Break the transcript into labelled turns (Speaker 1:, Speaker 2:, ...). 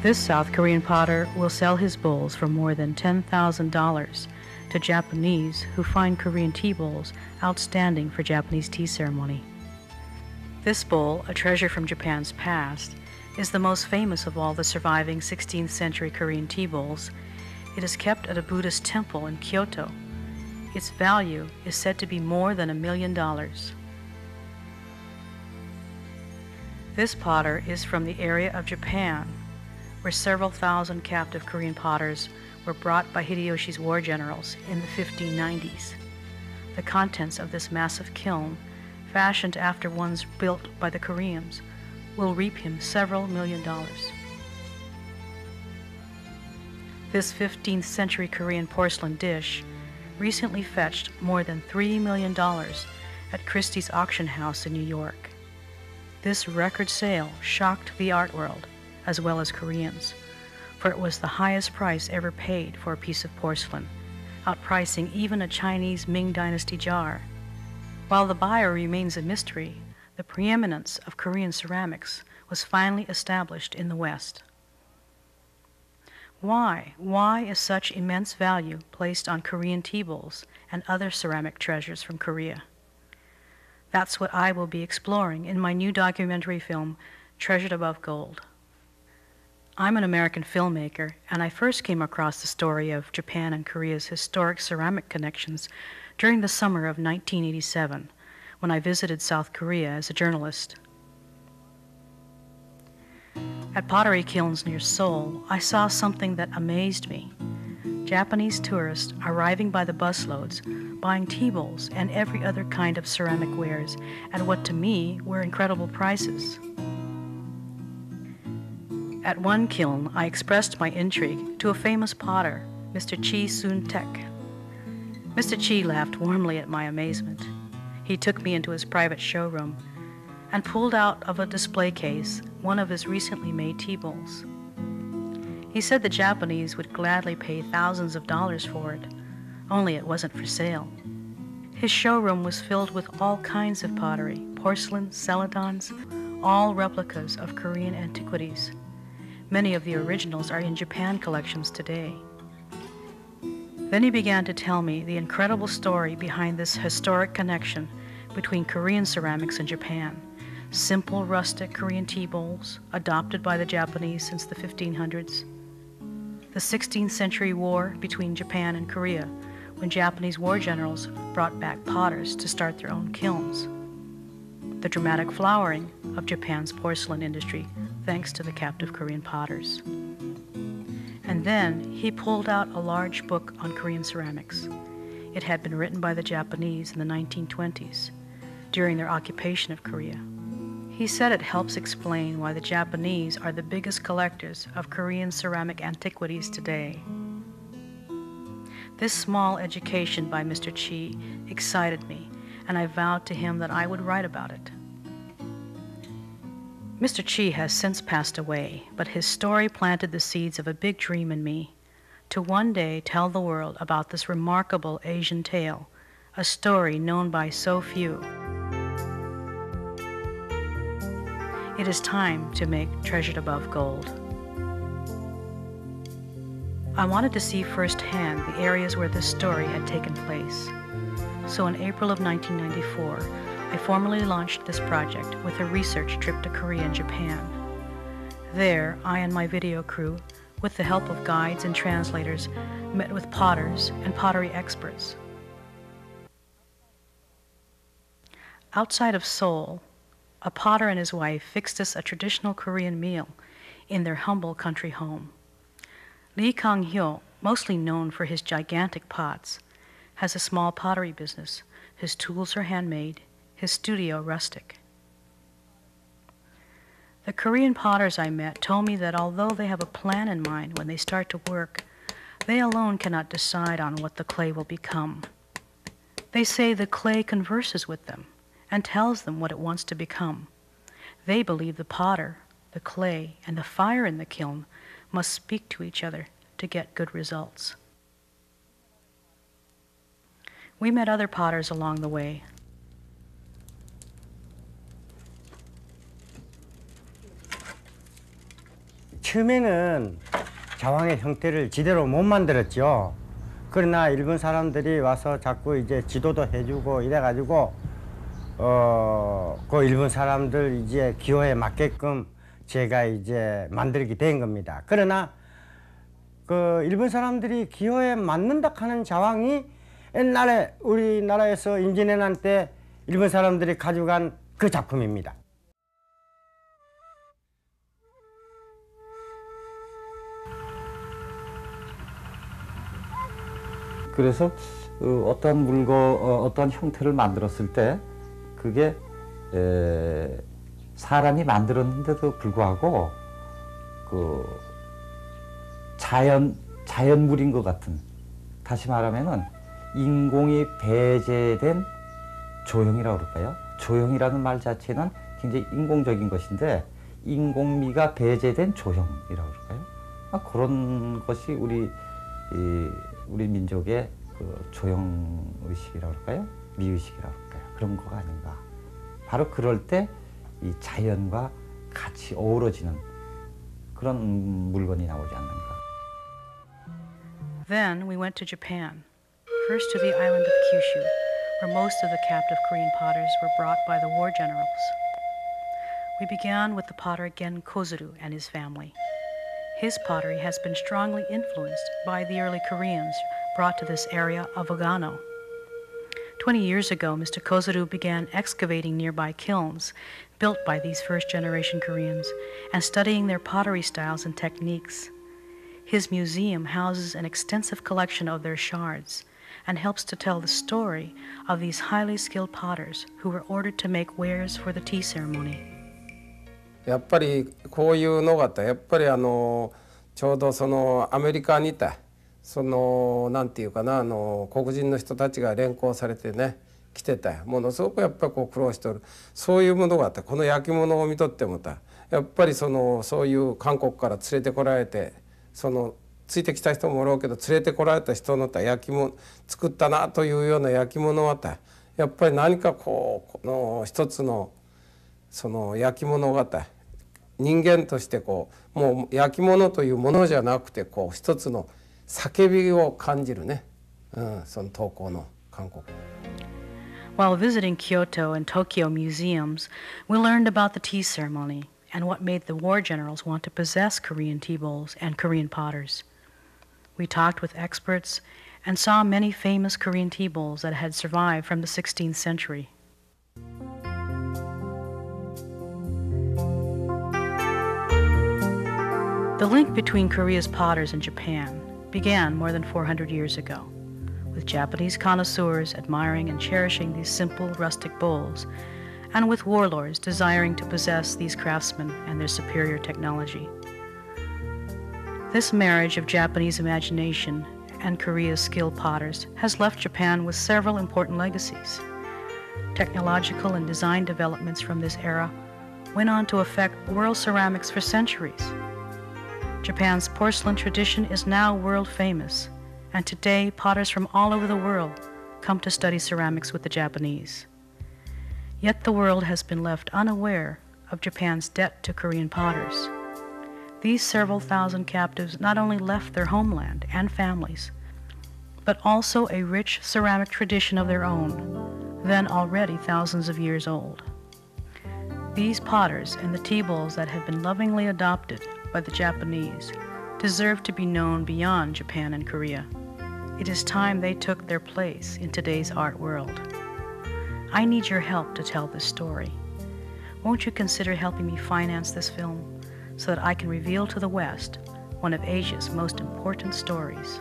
Speaker 1: This South Korean potter will sell his bowls for more than $10,000 to Japanese who find Korean tea bowls outstanding for Japanese tea ceremony. This bowl, a treasure from Japan's past, is the most famous of all the surviving 16th century Korean tea bowls. It is kept at a Buddhist temple in Kyoto. Its value is said to be more than $1 million. This potter is from the area of Japan, where several thousand captive Korean potters were brought by Hideyoshi's war generals in the 1590s. The contents of this massive kiln, fashioned after ones built by the Koreans, will reap him several $1 million. This 15th century Korean porcelain dish recently fetched more than $3 million at Christie's auction house in New York. This record sale shocked the art world, as well as Koreans, for it was the highest price ever paid for a piece of porcelain, outpricing even a Chinese Ming Dynasty jar. While the buyer remains a mystery, the preeminence of Korean ceramics was finally established in the West. Why? Why is such immense value placed on Korean tea bowls and other ceramic treasures from Korea? That's what I will be exploring in my new documentary film, Treasured Above Gold. I'm an American filmmaker, and I first came across the story of Japan and Korea's historic ceramic connections during the summer of 1987, when I visited South Korea as a journalist. At pottery kilns near Seoul, I saw something that amazed me. Japanese tourists arriving by the busloads, buying tea bowls and every other kind of ceramic wares at what to me were incredible prices. At one kiln, I expressed my intrigue to a famous potter, Mr. Chi Soon-tek. Mr. Chi laughed warmly at my amazement. He took me into his private showroom and pulled out of a display case one of his recently made tea bowls. He said the Japanese would gladly pay thousands of dollars for it, only it wasn't for sale. His showroom was filled with all kinds of pottery, porcelain, celadons, all replicas of Korean antiquities. Many of the originals are in Japan collections today. Then he began to tell me the incredible story behind this historic connection between Korean ceramics and Japan. Simple, rustic Korean tea bowls, adopted by the Japanese since the 1500s. The 16th century war between Japan and Korea, when Japanese war generals brought back potters to start their own kilns. The dramatic flowering of Japan's porcelain industry, thanks to the captive Korean potters. And then he pulled out a large book on Korean ceramics. It had been written by the Japanese in the 1920s, during their occupation of Korea. He said it helps explain why the Japanese are the biggest collectors of Korean ceramic antiquities today. This small education by Mr. Chi excited me, and I vowed to him that I would write about it. Mr. Chi has since passed away, but his story planted the seeds of a big dream in me, to one day tell the world about this remarkable Asian tale, a story known by so few. It is time to make Treasured Above Gold. I wanted to see firsthand the areas where this story had taken place. So in April of 1994, I formally launched this project with a research trip to Korea and Japan. There, I and my video crew, with the help of guides and translators, met with potters and pottery experts. Outside of Seoul, a potter and his wife fixed us a traditional Korean meal in their humble country home. Lee Kang-hyo, mostly known for his gigantic pots, has a small pottery business. His tools are handmade, his studio rustic. The Korean potters I met told me that although they have a plan in mind when they start to work, they alone cannot decide on what the clay will become. They say the clay converses with them and tells them what it wants to become. They believe the potter, the clay, and the fire in the kiln must speak to each other to get good results. We met other potters along the way.
Speaker 2: 처음에는 자왕의 형태를 제대로 못 만들었죠. 그러나 일본 사람들이 와서 자꾸 이제 지도도 해주고 이래가지고 그 일본 사람들 이제 기호에 맞게끔 제가 이제 만들게 된 겁니다. 그러나 그 일본 사람들이 기호에 맞는다 하는 자왕이 옛날에 우리나라에서 임진왜란 때 일본 사람들이 가져간 그 작품입니다.
Speaker 3: 그래서 어떤 어떤 형태를 만들었을 때 그게 사람이 만들었는데도 불구하고 그 자연물인 것 같은, 다시 말하면은 인공이 배제된 조형이라고 그럴까요? 조형이라는 말 자체는 굉장히 인공적인 것인데 인공미가 배제된 조형이라고 그럴까요? 그런 것이 우리 민족의 그 조형의식이라고 그럴까요? 미의식이라고 그럴까요? 그런 거가 아닌가. 바로 그럴 때 이 자연과 같이 어우러지는 그런 물건이 나오지 않는가.
Speaker 1: Then we went to Japan, first to the island of Kyushu, where most of the captive Korean potters were brought by the war generals. We began with the potter Gen Kozuru and his family. His pottery has been strongly influenced by the early Koreans brought to this area of Ogano. 20 years ago, Mr. Kozuru began excavating nearby kilns built by these first-generation Koreans and studying their pottery styles and techniques. His museum houses an extensive collection of their shards and helps to tell the story of these highly skilled potters who were ordered to make wares for the tea ceremony.
Speaker 4: やっぱりこういうのがあった。やっぱりちょうどそのアメリカにいたなんていうかな黒人の人たちが連行されてね来てた。ものすごくやっぱりこう苦労しておる。そういうものがあった。この焼き物を見とってもやっぱりそういう韓国から連れてこられてついてきた人もおろうけど連れてこられた人の焼き物作ったなというような焼き物はやっぱり何かこの一つの焼き物が人間としてもう焼き物というものじゃなくて一つの叫びを感じるね、その陶工の韓国。
Speaker 1: While visiting Kyoto and Tokyo museums, we learned about the tea ceremony and what made the war generals want to possess Korean tea bowls and Korean potters. We talked with experts and saw many famous Korean tea bowls that had survived from the 16th century. The link between Korea's potters and Japan began more than 400 years ago, with Japanese connoisseurs admiring and cherishing these simple rustic bowls, and with warlords desiring to possess these craftsmen and their superior technology. This marriage of Japanese imagination and Korea's skilled potters has left Japan with several important legacies. Technological and design developments from this era went on to affect world ceramics for centuries. Japan's porcelain tradition is now world famous, and today potters from all over the world come to study ceramics with the Japanese. Yet the world has been left unaware of Japan's debt to Korean potters. These several thousand captives not only left their homeland and families, but also a rich ceramic tradition of their own, then already thousands of years old. These potters and the tea bowls that have been lovingly adopted by the Japanese deserve to be known beyond Japan and Korea. It is time they took their place in today's art world. I need your help to tell this story. Won't you consider helping me finance this film so that I can reveal to the West one of Asia's most important stories?